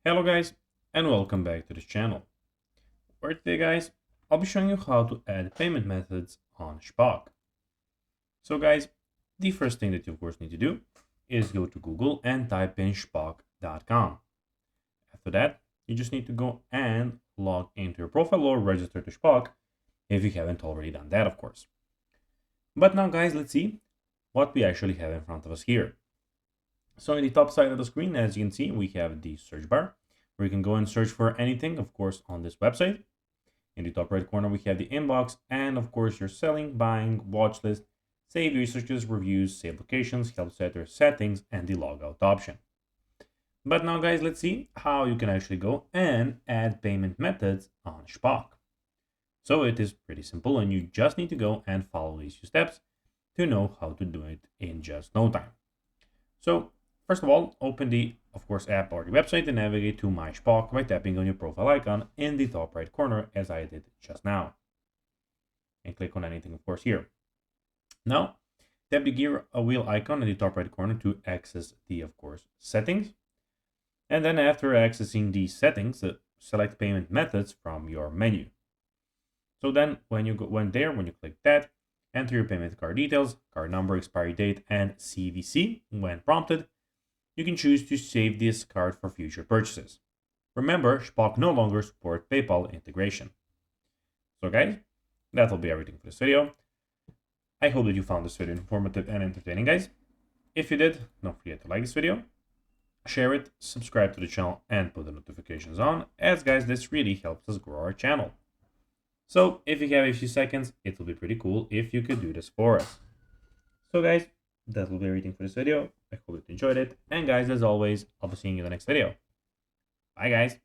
Hello guys, and welcome back to this channel, where today guys, I'll be showing you how to add payment methods on Shpock. So guys, the first thing that you of course need to do is go to Google and type in shpock.com. After that, you just need to go and log into your profile or register to Shpock if you haven't already done that of course. But now guys, let's see what we actually have in front of us here. So in the top side of the screen, as you can see, we have the search bar where you can go and search for anything, of course, on this website. In the top right corner, we have the inbox and, of course, your selling, buying, watch list, save researches, reviews, save locations, help center settings, and the logout option. But now, guys, let's see how you can actually go and add payment methods on Shpock. So it is pretty simple, and you just need to go and follow these few steps to know how to do it in just no time. So first of all, open the, of course, app or the website and navigate to My Shpock by tapping on your profile icon in the top right corner, as I did just now. And click on anything, of course, here. Now, tap the gear wheel icon in the top right corner to access the, of course, settings. And then after accessing the settings, select payment methods from your menu. So then when you click that, enter your payment card details, card number, expiry date, and CVC when prompted. You can choose to save this card for future purchases. Remember, Shpock no longer supports PayPal integration. So guys, that'll be everything for this video. I hope that you found this video informative and entertaining, guys. If you did, don't forget to like this video, share it, subscribe to the channel, and put the notifications on, as guys, this really helps us grow our channel. So if you have a few seconds, it will be pretty cool if you could do this for us. So guys, that will be everything for this video. I hope you enjoyed it. And guys, as always, I'll be seeing you in the next video. Bye guys.